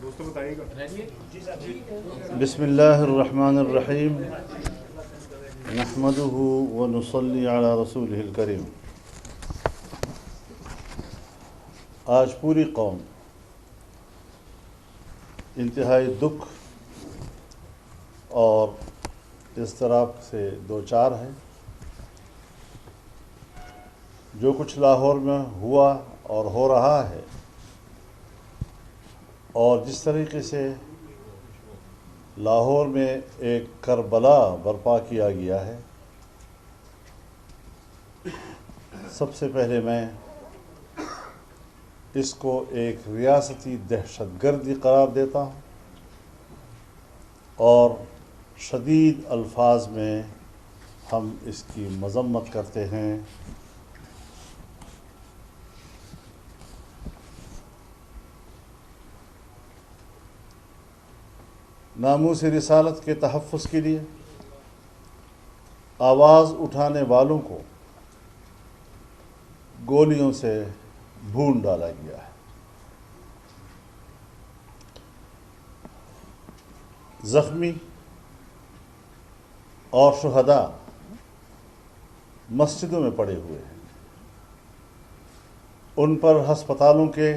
دوستوں بتائیے گا. بسم اللہ الرحمن الرحیم نحمده ونصلی علی رسولہ الکریم. آج پوری قوم انتہائی دکھ اور اضطراب سے دوچار ہے. جو کچھ لاہور میں ہوا اور ہو رہا ہے، اور جس طریقے سے لاہور میں ایک کربلا برپا کیا گیا ہے، سب سے پہلے میں اس کو ایک ریاستی دہشت گردی قرار دیتا ہوں اور شدید الفاظ میں ہم اس کی مذمت کرتے ہیں. ناموس رسالت کے تحفظ کے لیے آواز اٹھانے والوں کو گولیوں سے بھون ڈالا گیا ہے. زخمی اور شہداء مسجدوں میں پڑے ہوئے ہیں. ان پر ہسپتالوں کے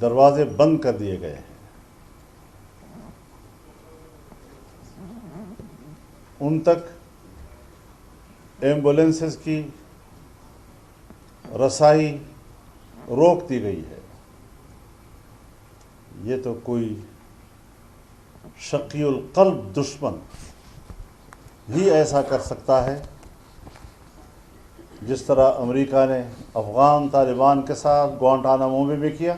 دروازے بند کر دیے گئے ہیں. ان تک ایمبولینسز کی رسائی روک دی گئی ہے. یہ تو کوئی شقی القلب دشمن ہی ایسا کر سکتا ہے، جس طرح امریکہ نے افغان طالبان کے ساتھ گوانٹانامو میں بھی کیا.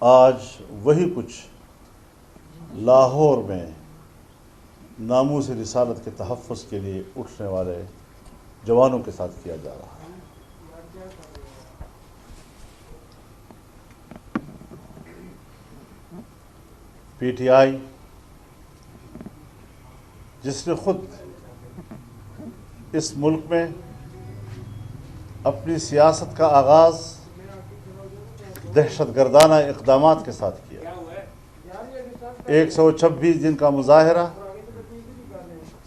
آج وہی کچھ لاہور میں ناموس رسالت کے تحفظ کے لیے اٹھنے والے جوانوں کے ساتھ کیا جا رہا ہے. پی ٹی آئی، جس نے خود اس ملک میں اپنی سیاست کا آغاز دہشت گردانہ اقدامات کے ساتھ کیا، 126 دن کا مظاہرہ،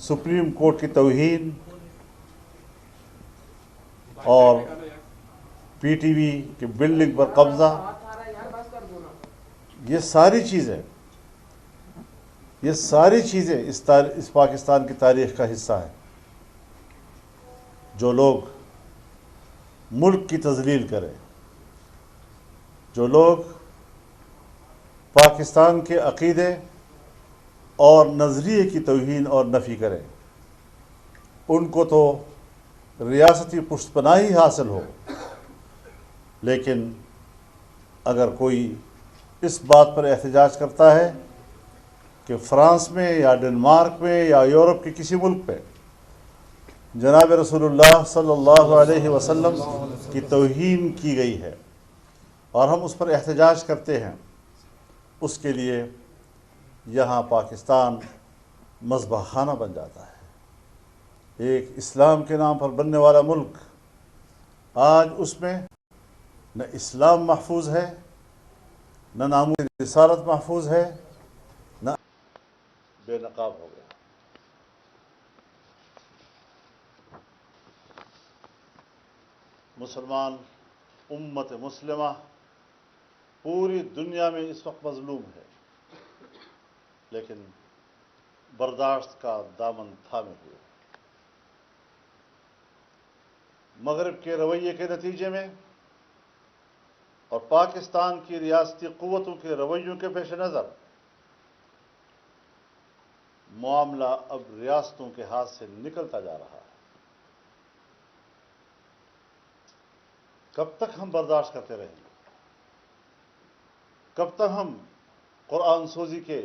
سپریم کورٹ کی توہین اور پی ٹی وی کی بلڈنگ پر قبضہ، یہ ساری چیزیں اس پاکستان کی تاریخ کا حصہ ہیں. جو لوگ ملک کی تذلیل کریں، جو لوگ پاکستان کے عقیدے اور نظریے کی توہین اور نفی کریں، ان کو تو ریاستی پشت پناہی حاصل ہو. لیکن اگر کوئی اس بات پر احتجاج کرتا ہے کہ فرانس میں یا ڈنمارک میں یا یورپ کے کسی ملک پہ جناب رسول اللہ صلی اللہ علیہ وسلم کی توہین کی گئی ہے اور ہم اس پر احتجاج کرتے ہیں، اس کے لیے یہاں پاکستان مذبح خانہ بن جاتا ہے. ایک اسلام کے نام پر بننے والا ملک، آج اس میں نہ اسلام محفوظ ہے، نہ ناموس رسالت محفوظ ہے، نہ بے نقاب ہو گیا. مسلمان امت مسلمہ پوری دنیا میں اس وقت مظلوم ہے، لیکن برداشت کا دامن تھامے ہوئے. مغرب کے رویے کے نتیجے میں اور پاکستان کی ریاستی قوتوں کے رویوں کے پیش نظر معاملہ اب ریاستوں کے ہاتھ سے نکلتا جا رہا ہے. کب تک ہم برداشت کرتے رہیں گے؟ کب تک ہم قرآن سوزی کے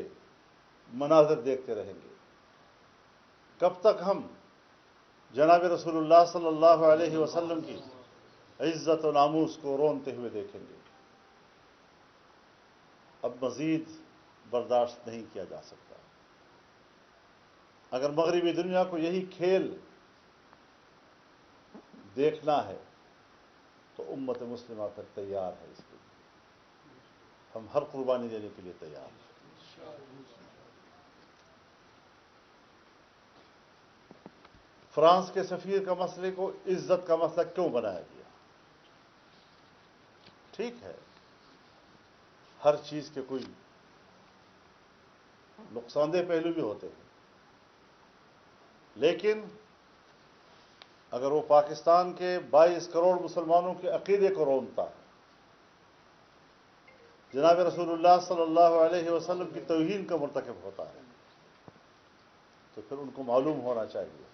مناظر دیکھتے رہیں گے؟ کب تک ہم جناب رسول اللہ صلی اللہ علیہ وسلم کی عزت و ناموس کو رونتے ہوئے دیکھیں گے؟ اب مزید برداشت نہیں کیا جا سکتا. اگر مغربی دنیا کو یہی کھیل دیکھنا ہے تو امت مسلمہ پھر تیار ہے اس کے لیے. ہم ہر قربانی دینے کے لیے تیار ہیں۔ فرانس کے سفیر کا مسئلے کو عزت کا مسئلہ کیوں بنایا گیا؟ ٹھیک ہے، ہر چیز کے کوئی نقصان دہ پہلو بھی ہوتے ہیں، لیکن اگر وہ پاکستان کے 22 کروڑ مسلمانوں کے عقیدے کو رونتا ہے، جناب رسول اللہ صلی اللہ علیہ وسلم کی توہین کا مرتکب ہوتا ہے، تو پھر ان کو معلوم ہونا چاہیے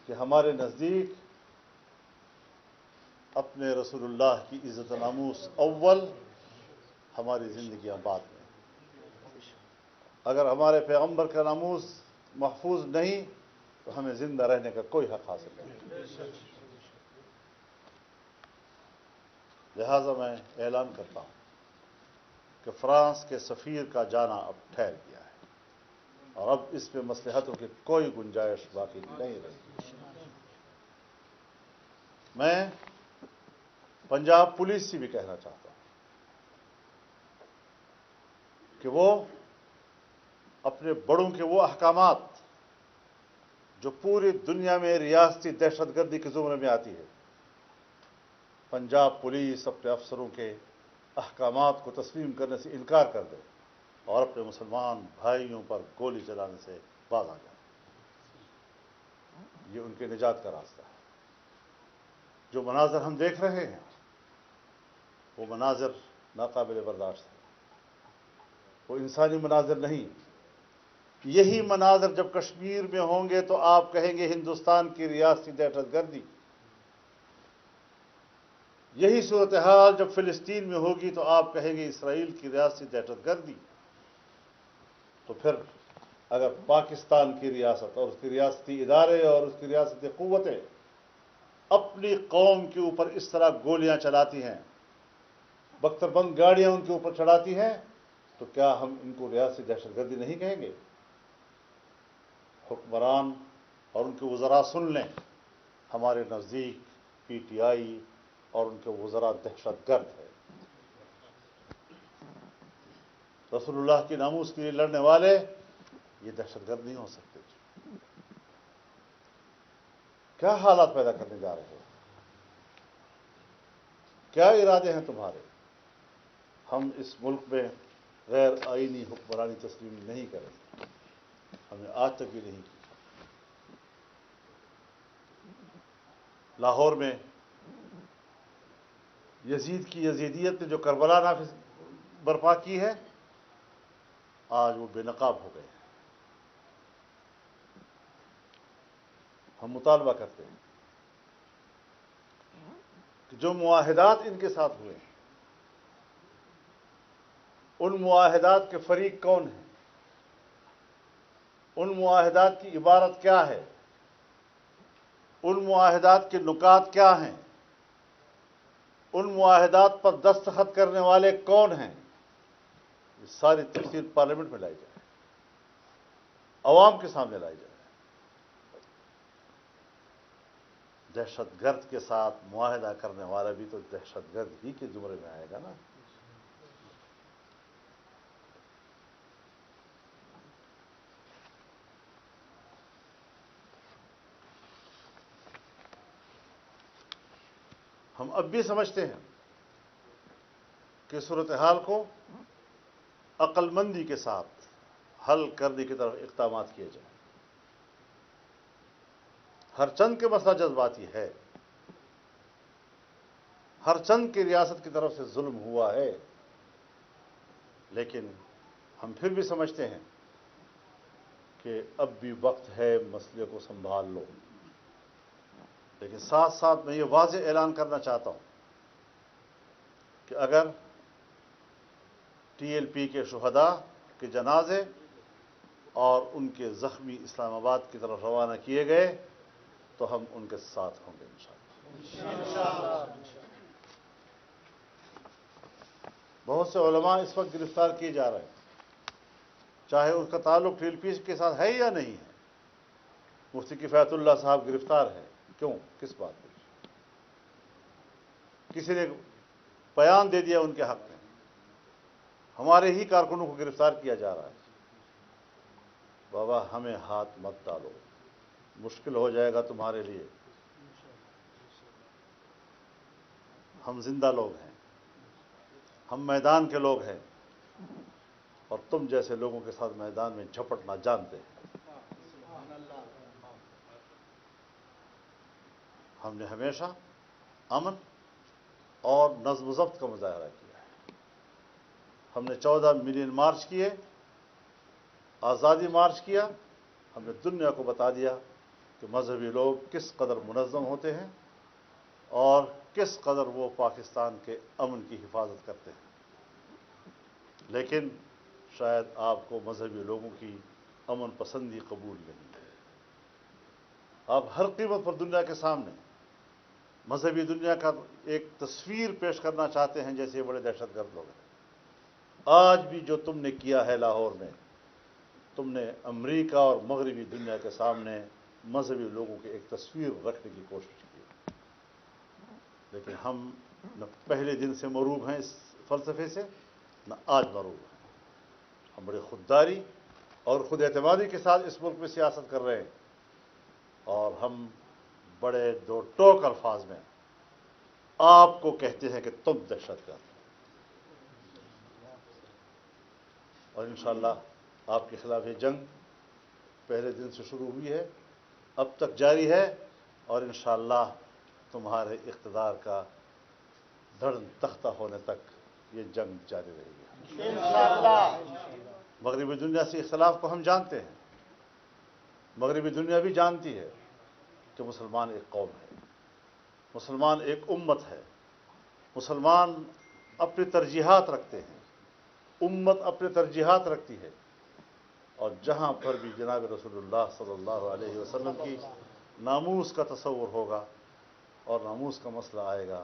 کہ ہمارے نزدیک اپنے رسول اللہ کی عزت و ناموس اول، ہماری زندگیاں بعد میں۔ اگر ہمارے پیغمبر کا ناموس محفوظ نہیں تو ہمیں زندہ رہنے کا کوئی حق حاصل نہیں۔ لہذا میں اعلان کرتا ہوں کہ فرانس کے سفیر کا جانا اب ٹھہر گیا ہے، اور اب اس پہ مصلحتوں کی کوئی گنجائش باقی نہیں رہی۔ میں پنجاب پولیس سے بھی کہنا چاہتا ہوں کہ وہ اپنے بڑوں کے وہ احکامات جو پوری دنیا میں ریاستی دہشت گردی کے زمرے میں آتی ہے، پنجاب پولیس اپنے افسروں کے احکامات کو تسلیم کرنے سے انکار کر دے اور اپنے مسلمان بھائیوں پر گولی چلانے سے باز آ جائے۔ یہ ان کے نجات کا راستہ ہے۔ جو مناظر ہم دیکھ رہے ہیں وہ مناظر ناقابل برداشت ہیں، وہ انسانی مناظر نہیں۔ یہی مناظر جب کشمیر میں ہوں گے تو آپ کہیں گے ہندوستان کی ریاستی دہشت گردی۔ یہی صورتحال جب فلسطین میں ہوگی تو آپ کہیں گے اسرائیل کی ریاستی دہشت گردی۔ تو پھر اگر پاکستان کی ریاست اور اس کی ریاستی ادارے اور اس کی ریاستی قوتیں اپنی قوم کے اوپر اس طرح گولیاں چلاتی ہیں، بختر بند گاڑیاں ان کے اوپر چڑھاتی ہیں، تو کیا ہم ان کو ریاستی دہشت گردی نہیں کہیں گے؟ حکمران اور ان کے وزراء سن لیں، ہمارے نزدیک پی ٹی آئی اور ان کے وزراء دہشت گرد ہے۔ رسول اللہ کے ناموس کے لیے لڑنے والے یہ دہشت گرد نہیں ہو سکتے۔ کیا حالات پیدا کرنے جا رہے ہو؟ کیا ارادے ہیں تمہارے؟ ہم اس ملک میں غیر آئینی حکمرانی تسلیم نہیں کریں گے، ہم نے آج تک بھی نہیں کی۔ لاہور میں یزید کی یزیدیت نے جو کربلا نافذ برپا کی ہے، آج وہ بے نقاب ہو گئے ہیں۔ ہم مطالبہ کرتے ہیں کہ جو معاہدات ان کے ساتھ ہوئے ہیں، ان معاہدات کے فریق کون ہیں، ان معاہدات کی عبارت کیا ہے، ان معاہدات کے نکات کیا ہیں، ان معاہدات پر دستخط کرنے والے کون ہیں، یہ ساری تفصیل پارلیمنٹ میں لائی جائے، عوام کے سامنے لائی جائے۔ دہشت گرد کے ساتھ معاہدہ کرنے والا بھی تو دہشت گرد ہی کے زمرے میں آئے گا نا۔ ہم اب بھی سمجھتے ہیں کہ صورتحال کو عقل مندی کے ساتھ حل کرنے کی طرف اقدامات کیے جائیں۔ ہر چند کے مسئلہ جذباتی ہے، ہر چند کی ریاست کی طرف سے ظلم ہوا ہے، لیکن ہم پھر بھی سمجھتے ہیں کہ اب بھی وقت ہے، مسئلے کو سنبھال لو۔ لیکن ساتھ ساتھ میں یہ واضح اعلان کرنا چاہتا ہوں کہ اگر ٹی ایل پی کے شہداء کے جنازے اور ان کے زخمی اسلام آباد کی طرف روانہ کیے گئے تو ہم ان کے ساتھ ہوں گے انشاءاللہ۔ بہت سے علماء اس وقت گرفتار کیے جا رہے ہیں، چاہے اس کا تعلق ٹی ایل پی کے ساتھ ہے یا نہیں ہے۔ مفتی کفایت اللہ صاحب گرفتار ہے، کیوں؟ کس بات پہ؟ کسی نے بیان دے دیا ان کے حق میں، ہمارے ہی کارکنوں کو گرفتار کیا جا رہا ہے۔ بابا ہمیں ہاتھ مت ڈالو، مشکل ہو جائے گا تمہارے لیے۔ ہم زندہ لوگ ہیں، ہم میدان کے لوگ ہیں، اور تم جیسے لوگوں کے ساتھ میدان میں جھپٹنا جانتے ہیں۔ ہم نے ہمیشہ امن اور نظم و ضبط کا مظاہرہ کیا ہے۔ ہم نے 14 ملین مارچ کیے، آزادی مارچ کیا۔ ہم نے دنیا کو بتا دیا کہ مذہبی لوگ کس قدر منظم ہوتے ہیں اور کس قدر وہ پاکستان کے امن کی حفاظت کرتے ہیں۔ لیکن شاید آپ کو مذہبی لوگوں کی امن پسندی قبول نہیں ہے۔ آپ ہر قیمت پر دنیا کے سامنے مذہبی دنیا کا ایک تصویر پیش کرنا چاہتے ہیں جیسے یہ بڑے دہشت گرد لوگ ہیں۔ آج بھی جو تم نے کیا ہے لاہور میں، تم نے امریکہ اور مغربی دنیا کے سامنے مذہبی لوگوں کی ایک تصویر رکھنے کی کوشش کی، لیکن ہم نہ پہلے دن سے مروب ہیں اس فلسفے سے، نہ آج مروب ہیں۔ ہم بڑے خودداری اور خود اعتمادی کے ساتھ اس ملک میں سیاست کر رہے ہیں، اور ہم بڑے دو ٹوک الفاظ میں آپ کو کہتے ہیں کہ تم دہشت گرد، اور انشاءاللہ آپ کے خلاف یہ جنگ پہلے دن سے شروع ہوئی ہے، اب تک جاری ہے، اور انشاءاللہ تمہارے اقتدار کا دھڑ تختہ ہونے تک یہ جنگ جاری رہے گی انشاءاللہ۔ مغربی دنیا سے اختلاف کو ہم جانتے ہیں، مغربی دنیا بھی جانتی ہے کہ مسلمان ایک قوم ہے، مسلمان ایک امت ہے، مسلمان اپنی ترجیحات رکھتے ہیں، امت اپنی ترجیحات رکھتی ہے، اور جہاں پر بھی جناب رسول اللہ صلی اللہ علیہ وسلم کی ناموس کا تصور ہوگا اور ناموس کا مسئلہ آئے گا،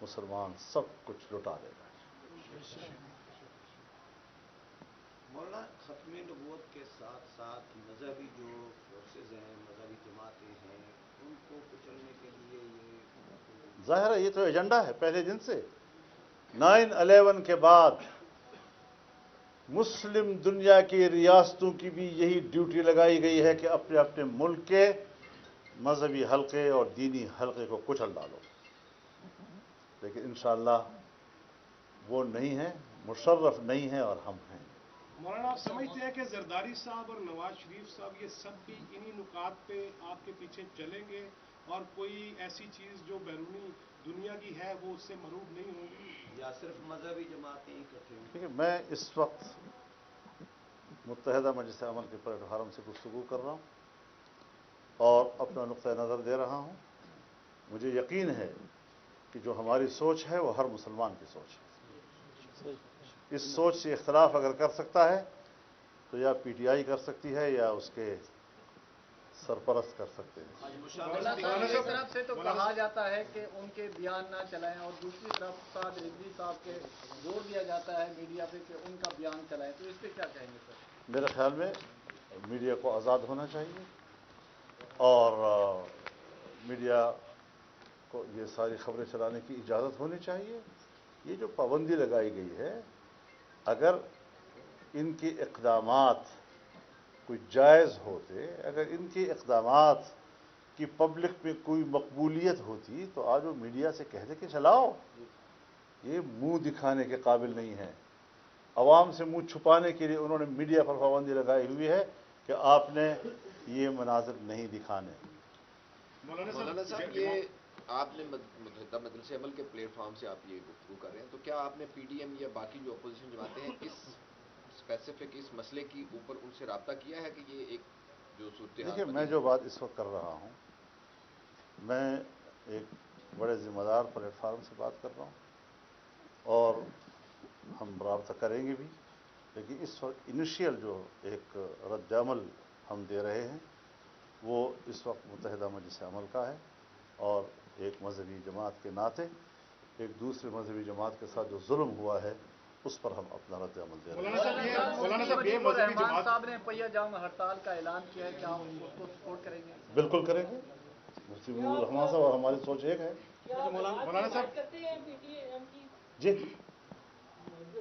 مسلمان سب کچھ لٹا دے گا۔ مولانا، ختم نبوت کے ساتھ ساتھ مذہبی جو فورسز ہیں، مذہبی جماعتیں ہیں، ان کو کچلنے کے لیے یہ ظاہر ہے یہ تو ایجنڈا ہے پہلے دن سے۔ 9/11 کے بعد مسلم دنیا کی ریاستوں کی بھی یہی ڈیوٹی لگائی گئی ہے کہ اپنے اپنے ملک کے مذہبی حلقے اور دینی حلقے کو کچل ڈالو، لیکن انشاءاللہ وہ نہیں ہیں، مشرف نہیں ہیں، اور ہم ہیں۔ مولانا، آپ سمجھتے ہیں کہ زرداری صاحب اور نواز شریف صاحب یہ سب بھی انہی نکات پہ آپ کے پیچھے چلیں گے، اور کوئی ایسی چیز جو بیرونی دنیا کی ہے وہ اس سے مروب نہیں ہوگی، یا صرف مذہبی جماعتیں اکٹھے ہوں؟ ٹھیک ہے، میں اس وقت متحدہ مجلس عمل کے پلیٹ فارم سے گفتگو کر رہا ہوں اور اپنا نقطۂ نظر دے رہا ہوں۔ مجھے یقین ہے کہ جو ہماری سوچ ہے وہ ہر مسلمان کی سوچ ہے۔ اس سوچ سے اختلاف اگر کر سکتا ہے تو یا پی ٹی آئی کر سکتی ہے یا اس کے سرپرست کر سکتے ہیں۔ مولانا صاحب، ایک طرف سے تو کہا جاتا ہے کہ ان کے بیان نہ چلائیں، اور دوسری طرف سعد رضوی صاحب کے زور دیا جاتا ہے میڈیا پہ کہ ان کا بیان چلائیں، تو اس پہ کیا کہیں گے سر؟ میرے خیال میں میڈیا کو آزاد ہونا چاہیے، اور میڈیا کو یہ ساری خبریں چلانے کی اجازت ہونی چاہیے۔ یہ جو پابندی لگائی گئی ہے، اگر ان کے اقدامات کوئی جائز ہوتے، اگر ان کے اقدامات کی پبلک میں کوئی مقبولیت ہوتی تو آج وہ میڈیا سے کہہ دے کہ چلاؤ۔ یہ منہ دکھانے کے قابل نہیں ہے، عوام سے منہ چھپانے کے لیے انہوں نے میڈیا پر پابندی لگائی ہوئی ہے کہ آپ نے یہ مناظر نہیں دکھانے۔ مولانا صاحب، یہ آپ نے متحدہ مجلس عمل کے پلیٹ فارم سے آپ یہ گفتگو کر رہے ہیں، تو کیا آپ نے پی ڈی ایم یا باقی جو اپوزیشن جماعتیں ہیں اس اسپیسیفک اس مسئلے کی اوپر ان سے رابطہ کیا ہے کہ یہ ایک جو صورتحال دیکھیے، بنی میں ہے؟ جو بات اس وقت کر رہا ہوں، میں ایک بڑے ذمہ دار پلیٹ فارم سے بات کر رہا ہوں، اور ہم رابطہ کریں گے بھی، لیکن اس وقت انیشیل جو ایک رد عمل ہم دے رہے ہیں وہ اس وقت متحدہ مجلس عمل کا ہے، اور ایک مذہبی جماعت کے ناطے ایک دوسرے مذہبی جماعت کے ساتھ جو ظلم ہوا ہے اس پر ہم اپنا رد عمل دے رہے ہیں۔ مولانا صاحب، یہ مجیب الرحمان صاحب نے پہیہ جام ہڑتال کا اعلان کیا ہے، کیا آپ اس کو سپورٹ کریں گے؟ بالکل کریں گے، مفتی مجیب الرحمان صاحب اور ہماری سوچ ایک ہے۔ مولانا صاحب، جی، جو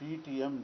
PTM